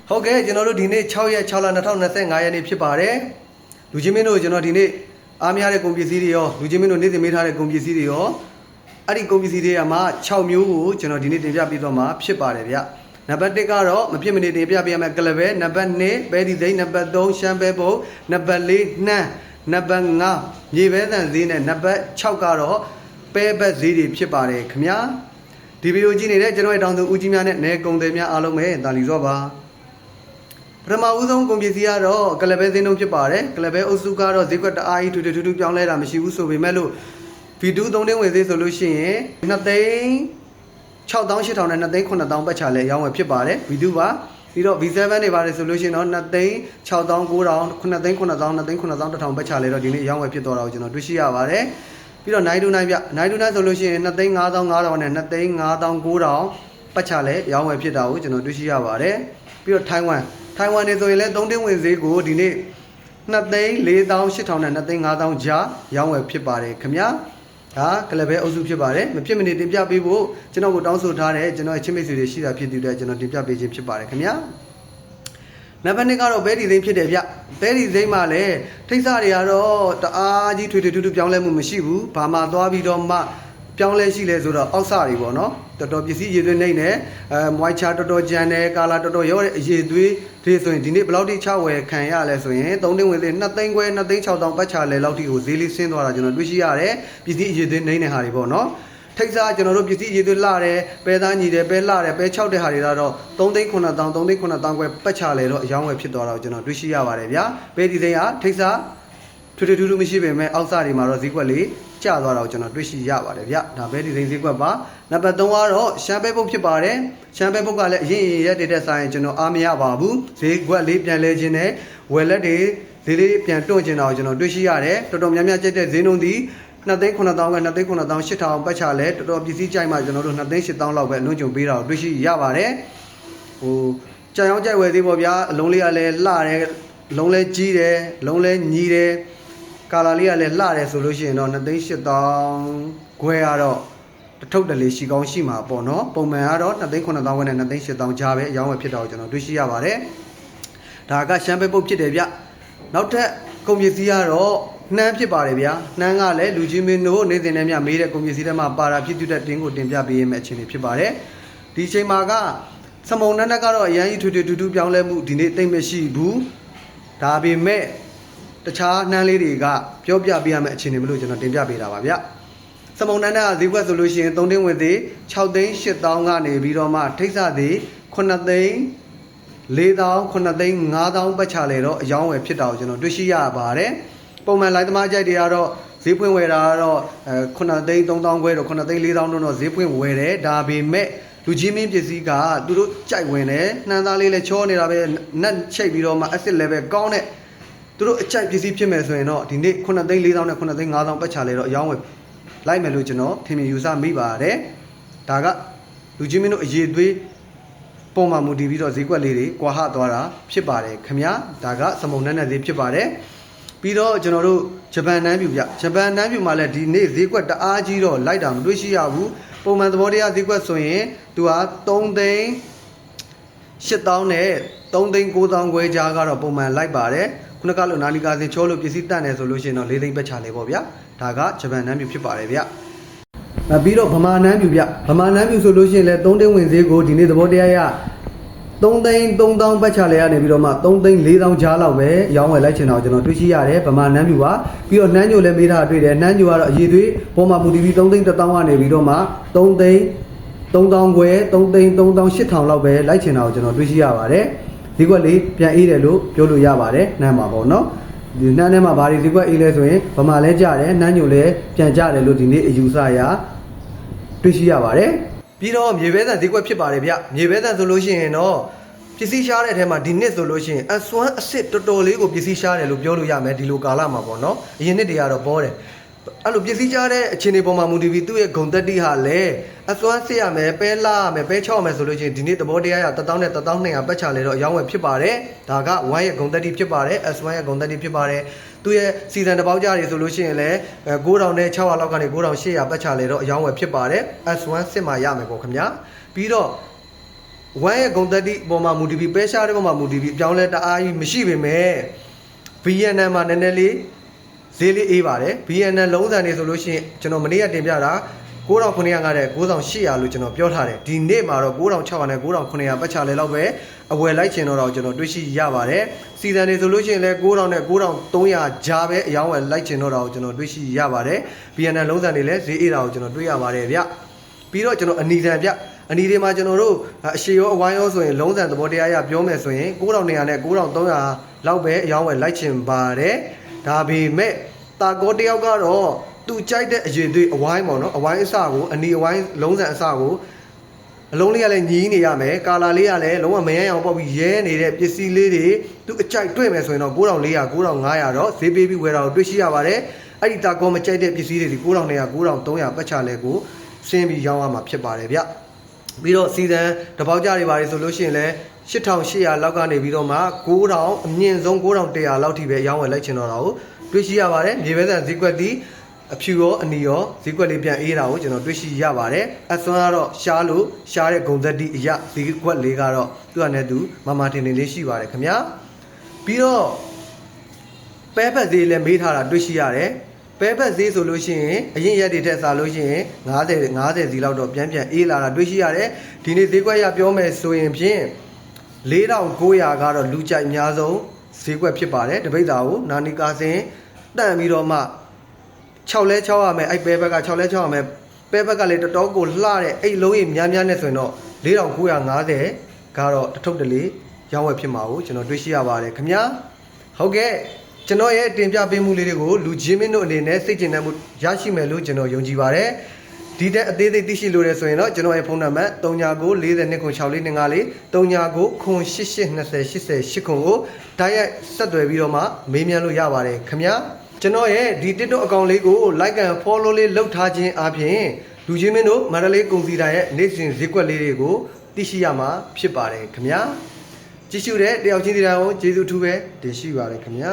ဟုတ်ကဲ့ကျွန်တော်တို့ဒီနေ့6ရက်6လ2025ရက်နေ့ဖြစ်ပါတယ်လူချင်းမင်းတို့ကျွန်တော်ဒီနေ့အားမရတဲ့ကုန်ပစ္စည်းတွေရောလူချင်းမင်းတို့နေ့စဉ်မေးထားတဲ့ကုန်ပစ္စည်းတွေရောအဲ့ဒီကုန်ပစ္စည်းတွေကမှ6မျိုးကိုကျွန်တော်ဒီနေ့တင်ပြပေးတော့မှာဖြစ်ပါတယ်ဗျနံပါတ်1ကတော့မဖြစ်မနေတင်ပြပေးရမယ်ကလပဲနံပါတ်2ပဲဒီစိမ့်နံပါတ်3ရှမ်းပဲပုံနံပါတ်4နှမ်းနံပါတ်5မြေပဲတန်ဈေးနဲ့နံပါတ်6ကတော့ပဲဘက်ဈေးတွေဖြစ်ပါတယ်ခင်ဗျာဒီဗီဒီယိုကြည့်နေတဲ့ကျွန်တော်ရဲ့တောင်သူဦးကြီးများနဲ့နယ်ကုန်သည်များအားလုံးပဲတာလီစောပါပထမဦးဆုံးကုန်ပစ္စည်းကတော့ကလပဲဈေးနှုန်းဖြစ်ပါတယ်ကလပဲအုပ်စုကတော့ဈေးကွက်တအားကြီးထူထူပြောင်းလဲတာမရှိဘူးဆိုပေမဲ့လို့ဗီဒူး3တင်းဝင်ဈေးဆိုလို့ရှိရင်2သိန်း6,800နဲ့2သိန်း9,000ပတ်ချလဲရောင်းဝယ်ဖြစ်ပါတယ်ဗီဒူးပါပြီးတော့ V7 တွေပါတယ်ဆိုလို့ရှိရင်တော့2သိန်း6,900 9သိန်း9,000 2သိန်း9,000 1,000ပတ်ချလဲတော့ဒီနေ့ရောင်းဝယ်ဖြစ်တော့တာကိုကျွန်တော်တွေ့ရှိရပါတယ်ပြီးတော့929ပြ929ဆိုလို့ရှိရင်2သိန်း5,500နဲ့2သိန်း5,900ပတ်ချလဲရောင်းဝယ်ဖြစ်တာကိုကျွန်တော်တွေ့ရှိရပါတယ်ပြီးတော့ထိုင်ဝမ်နေဆိုရင်လည်း3တင်းဝင်ဈေးကိုဒီနေ့2သိန်း4,800နဲ့2သိန်း5,000ကြားရောင်းဝယ်ဖြစ်ပါတယ်ခင်ဗျာဒါကလပဲအုပ်စုဖြစ်ပါတယ်မဖြစ်မနေတင်ပြပေးဖို့ကျွန်တော်ကိုတောင်းဆိုထားတဲ့ကျွန်တော်ရဲ့ချင်းမိတ်ဆွေတွေရှိတာဖြစ်တဲ့အတွက်ကျွန်တော်တင်ပြပေးခြင်းဖြစ်ပါတယ်ခင်ဗျာနံပါတ်2ကတော့ဘဲဒီစိမ့်ဖြစ်တယ်ဗျဘဲဒီစိမ့်မှာလည်းထိတ်စားတွေကတော့တအားကြီးထွေပြောင်းလဲမှုမရှိဘူးဘာမှသွားပြီးတော့မှပြောင်းလဲရှိလဲဆိုတော့အောက်စတွေပေါ့နော်တော်တော်ပစ္စည်းရည်သွေးနေနဲ့မွိုင်းချာတော်တော်ကြမ်းတယ်ကာလာတော်တော်ရောတဲ့အရည်သွေးတွေဆိုရင်ဒီနေ့ဘယ်လောက်ထိချဝယ်ခံရလဲဆိုရင်3တင်းဝင်သေး2သိန်းခွဲ2သိန်း6,000ပတ်ချလဲလောက်ထိကိုဈေးလေးဆင်းသွားတာကျွန်တော်တွေ့ရှိရတယ်ပစ္စည်းရည်သွေးနေတဲ့ဟာတွေပေါ့နော်ထိတ်စားကျွန်တော်တို့ပစ္စည်းရည်သွေးလှတယ်ပဲသားညီတယ်ပဲလှတယ်ပဲ6တဲ့ဟာတွေကတော့3သိန်း9,000 3သိန်း9,000ခွဲပတ်ချလဲတော့အယောင်းဝယ်ဖြစ်သွားတာကိုကျွန်တော်တွေ့ရှိရပါတယ်ဗျာပဲဒီစိမ်းကထိတ်စားထူးမရှိပေမဲ့အောက်စားတွေမှာတော့ဈေးကွက်လေးကျသွားတာကိုကျွန်တော်တွေ့ရှိရပါတယ်ဗျဒါပဲဒီစိမ်းဈေးကွက်ပါနံပါတ်3ကတော့ရှမ်းပဲပုတ်ဖြစ်ပါတယ်ရှမ်းပဲပုတ်ကလည်းအရင်ရက်တဲ့ဆိုင်ကျွန်တော်အားမရပါဘူးဈေးကွက်လေးပြန်လဲခြင်းနဲ့ဝယ်လက်တွေဈေးလေးပြန်တွန့်ခြင်းတာကိုကျွန်တော်တွေ့ရှိရတယ်တော်တော်များများကျက်တဲ့ဈေးနှုန်းဒီ2သိန်း9,000က2သိန်း9,000 8,000ပတ်ချလဲတော်တော်ပစ္စည်းကြိုက်မှကျွန်တော်တို့2သိန်း8,000လောက်ပဲလွှင့်ကြုံပေးတာကိုတွေ့ရှိရပါတယ်ဟိုကြံရောင်းကြိုက်ဝယ်သေးပေါ့ဗျာအလုံးလေးကလည်းလှတယ်လုံးလဲကြီးတယ်လုံးလဲညီတယ်ကာလာလေးကလည်းလှတယ်ဆိုလို့ရှိရင်တော့2သိန်း8,000ခွဲကတော့တထုပ်တလေရှိကောင်းရှိမှာပေါ့နော်ပုံမှန်ကတော့2သိန်း9,000ခွဲနဲ့2သိန်း8,000ကြားပဲအရောင်းဝယ်ဖြစ်တာကိုကျွန်တော်တွေ့ရှိရပါတယ်ဒါကရှမ်းပဲပုတ်ဖြစ်တယ်ဗျနောက်ထပ်ကုန်ပစ္စည်းကတော့နှမ်းဖြစ်ပါတယ်ဗျာနှမ်းကလည်းလူချင်းမင်းတို့နေတင်နေမြမေးတဲ့ကုန်ပစ္စည်းတွေမှာပါတာဖြစ်တဲ့တင်းကိုတင်ပြပေးရမယ့်အခြေအနေဖြစ်ပါတယ်ဒီအချိန်မှာကစမုံနှမ်းကတော့အရန်ကြီးထူပြောင်းလဲမှုဒီနေ့တိတ်မရှိဘူးဒါပေမဲ့တခြားနှမ်းလေးတွေကပြောပြပေးရမယ့်အခြေအနေမလို့ကျွန်တော်တင်ပြပေးတာပါဗျစမုံနှမ်းကဈေးကွက်ဆိုလို့ရှိရင်3တင်းဝင်သေး6သိန်း8,000ကနေပြီးတော့မှထိတ်ဆသေး9သိန်း4,000 9သိန်း5,000ပတ်ချလဲတော့အယောင်းဝယ်ဖြစ်တာကိုကျွန်တော်တွေ့ရှိရပါတယ်ပုံမှန်လိုက်သမားကြိုက်တွေကတော့ဈေးဖွင့်ဝယ်တာကတော့9သိန်း3,000ခွဲတော့9သိန်း4,000တော့ဈေးဖွင့်ဝယ်တယ်ဒါပေမဲ့လူကြီးမင်းပစ္စည်းကသူတို့ကြိုက်ဝင်တယ်နှမ်းသားလေးလည်းချောနေတာပဲနက်ချိတ်ပြီးတော့မှ acid level ကောင်းတဲ့သူတို့အကြိုက်ပစ္စည်းဖြစ်မယ်ဆိုရင်တော့ဒီနေ့9သိန်း4,000နဲ့9သိန်း5,000ပတ်ချလဲတော့အယောင်းဝယ်လိုက်မယ်လို့ကျွန်တော်ထင်မြင်ယူဆမိပါတယ်ဒါကလူကြီးမင်းတို့အရေးသွေးပုံမှန်မူတည်ပြီးတော့ဈေးကွက်လေးတွေကွာဟသွားတာဖြစ်ပါတယ်ခင်ဗျာဒါကစမုံနှမ်းနဲ့ဈေးဖြစ်ပါတယ်ပြီးတော့ကျွန်တော်တို့ဂျပန်နန်းပြူဗျဂျပန်နန်းပြူမှာလည်းဒီနေ့ဈေးကွက်တအားကြီးတော့လိုက်တာမတွေ့ရှိရဘူးပုံမှန်သဘောတရားဈေးကွက်ဆိုရင်သူက3သိန်း8,000နဲ့3သိန်း9,000ခွဲကြားကတော့ပုံမှန်လိုက်ပါတယ်ခုနကလိုနာလီကာစင်ချောလို့ပစ္စည်းတန့်တယ်ဆိုလို့ရှိရင်တော့4သိန်းပတ်ချလေပေါ့ဗျာဒါကဂျပန်နန်းပြူဖြစ်ပါတယ်ဗျပြီးတော့ဗမာနန်းပြူဗျဗမာနန်းပြူဆိုလို့ရှိရင်လည်း3တင်းဝင်ဈေးကိုဒီနေ့သဘောတရားရ3သိန်း3,000ပတ်ချလဲရနေပြီးတော့မှ3သိန်း4,000ကြားလောက်ပဲရောင်းဝယ်လိုက်ချင်တာကိုကျွန်တော်တွေ့ရှိရတယ်ဗမာနန်းပြူပါပြီးတော့နှမ်းညိုလည်းမေးထားတွေ့တယ်နှမ်းညိုကတော့အရေးသွေးပေါ်မှာမူတည်ပြီး3သိန်း1,000ကနေပြီးတော့မှ3သိန်း3,000ခွဲ3သိန်း3,800လောက်ပဲလိုက်ချင်တာကိုကျွန်တော်တွေ့ရှိရပါတယ်ဒီကွက်လေးပြန်အေးတယ်လို့ပြောလို့ရပါတယ်နှမ်းမှာပေါ့နော်ဒီနှမ်းထဲမှာဘာတွေဒီကွက်အေးလဲဆိုရင်ဗမာလဲကြတယ်နှမ်းညိုလည်းပြန်ကြတယ်လို့ဒီနေ့အယူဆရတွေ့ရှိရပါတယ်ပြီးတော့မြေပဲတန်ဈေးကွက်ဖြစ်ပါတယ်ဗျမြေပဲတန်ဆိုလို့ရှိရင်တော့ပစ္စည်းရှားတဲ့အထဲမှာဒီနှစ်ဆိုလို့ရှိရင်အစွမ်းအစ်စ်တော်တော်လေးကိုပစ္စည်းရှားတယ်လို့ပြောလို့ရမယ်ဒီလိုကာလမှာပေါ့နော်အရင်နှစ်တွေကတော့ပေါ်တယ်အဲ့လိုပစ္စည်းရှားတဲ့အခြေအနေပေါ်မှာမူတည်ပြီးသူ့ရဲ့ဂုံတက်တိဟာလည်းအစွမ်းစစ်ရမယ်ပဲလာရမယ်ပဲချောက်ရမယ်ဆိုလို့ရှိရင်ဒီနေ့သဘောတရားရ1000နဲ့1200ပတ်ချလဲတော့အယောင်းဝယ်ဖြစ်ပါတယ်ဒါက1ရဲ့ဂုံတက်တိဖြစ်ပါတယ် S1 ရဲ့ဂုံတက်တိဖြစ်ပါတယ်သူရဲ့စီဇန်တစ်ပေါက်ကြတွေဆိုလို့ရှိရင်လည်း9000နဲ့600လောက်ကနေ9800ပတ်ချလဲတော့အယောင်းဝယ်ဖြစ်ပါတယ် S1 စစ်မှရမယ်ပေါ့ခင်ဗျာပြီးတော့ ဝမ်းရဲ့ဂုံတက်တိပေါ်မှာမူတည်ပြီးပဲရှားတဲ့ပေါ်မှာမူတည်ပြီးပြောင်းလဲတအားကြီးမရှိပေမဲ့ VNN မှာနည်းနည်းလေးဈေးလေးအေးပါတယ် VNN လုံးစံနေဆိုလို့ရှိရင်ကျွန်တော်မနေ့ကတင်ပြတာ9900တဲ့9800လို့ကျွန်တော်ပြောထားတယ်ဒီနေ့မှာတော့9600နဲ့9900ပတ်ချလဲလောက်ပဲအဝယ်လိုက်ချင်တော့ကျွန်တော်တွေ့ရှိရပါတယ်စီဇန်တွေဆိုလို့ရှိရင်လည်း9000နဲ့9300ကြားပဲအယောင်းဝယ်လိုက်ချင်တော့ကျွန်တော်တွေ့ရှိရပါတယ် VNN လုံးစံတွေလည်းဈေးအေးတာကိုကျွန်တော်တွေ့ရပါတယ်ဗျပြီးတော့ကျွန်တော်အနီဆန်ဗျအနီတွေမှာကျွန်တော်တို့အရှိရောအဝိုင်းရောဆိုရင်လုံးစံသဘောတရားရပြောမယ်ဆိုရင်9200နဲ့9300လောက်ပဲအယောင်းဝယ်လိုက်ချင်ပါတယ်ဒါပေမဲ့တာကောတယောက်ကတော့သူကြိုက်တဲ့အရေးတွေအဝိုင်းပေါ့နော်အဝိုင်းအစကိုအနီအဝိုင်းလုံးစံအစကိုအလုံးလေးကလည်းညီးနေရမယ်ကာလာလေးကလည်းလုံးဝမရမ်းအောင်ပေါက်ပြီးရဲနေတဲ့ပစ္စည်းလေးတွေသူအကြိုက်တွေ့မယ်ဆိုရင်တော့9400 9500တော့ဈေးပေးပြီးဝယ်တာကိုတွေ့ရှိရပါတယ်အဲ့ဒီတာကောမကြိုက်တဲ့ပစ္စည်းတွေဒီ9200 9300ပတ်ချလဲကိုဆင်းပြီးရောင်းရမှာဖြစ်ပါတယ်ဗျပြီးတော့စီဇန်တပေါက်ကြတွေပါတယ်ဆိုလို့ရှိရင်လည်း8800လောက်ကနေပြီးတော့မှ9000အမြင့်ဆုံး9100လောက်ထိပဲရောင်းဝယ်လိုက်ချင်တော့တာကိုတွေ့ရှိရပါတယ်မြေပဲဆန်ဈေးကွက်တီးအဖြူရောအနီရောဈေးကွက်လေးပြန်အေးတာကိုကျွန်တော်တွေ့ရှိရပါတယ်အစွမ်းကတော့ရှားလို့ရှားတဲ့ဂုံသက်တိအရာဈေးကွက်လေးကတော့သူ့အနေနဲ့သူမမထင်ထင်လေးရှိပါတယ်ခင်ဗျာပြီးတော့ပဲဖက်ဈေးလည်းမေးထားတာတွေ့ရှိရတယ်ပဲဖက်ဈေးဆိုလို့ရှိရင်အရင်ရက်တွေထက်စားလို့ရှိရင်50စီလောက်တော့ပြန်အေးလာတာတွေ့ရှိရတယ်ဒီနေ့ဈေးကွက်ရပြောမယ်ဆိုရင်ဖြင့်4900ကတော့လူကြိုက်အများဆုံးဈေးကွက်ဖြစ်ပါတယ်တပိတ်တာကိုနာနီကာစင်တန့်ပြီးတော့မှ6လဲ6ရမယ်အဲ့ပဲဘက်က6လဲ6ရမယ်ပဲဘက်ကလည်းတတော်ကိုလှတဲ့အိတ်လုံးကြီးများများနဲ့ဆိုရင်တော့4950ကတော့တထုပ်တလေရောင်းဝယ်ဖြစ်မှာကိုကျွန်တော်တွေ့ရှိရပါတယ်ခင်ဗျာဟုတ်ကဲ့ကျွန်တော်ရဲ့တင်ပြပေးမှုလေးတွေကိုလူချင်းမင်းတို့အနေနဲ့စိတ်ကျဉ်တဲ့မှုရရှိမယ်လို့ကျွန်တော်ယုံကြည်ပါတယ်ဒီတဲ့အသေးသေးသိရှိလို့ရဆိုရင်တော့ကျွန်တော်ရဲ့ဖုန်းနံပါတ်3994426454 3998882088ကိုတိုက်ရိုက်ဆက်သွယ်ပြီးတော့မှမေးမြန်းလို့ရပါတယ်ခင်ဗျာကျွန်တော်ရဲ့ဒီ TikTok အကောင့်လေးကို like and follow လေးလုပ်ထားခြင်းအပြင်လူချင်းမင်းတို့မန္တလေးကုန်စည်တိုင်းရဲ့နေ့စဉ်ဈေးကွက်လေးတွေကိုသိရှိရမှာဖြစ်ပါတယ်ခင်ဗျာကြည့်ရှုတဲ့တယောက်ချင်းစီတိုင်းကိုကျေးဇူးအထူးပဲတင်ရှိပါတယ်ခင်ဗျာ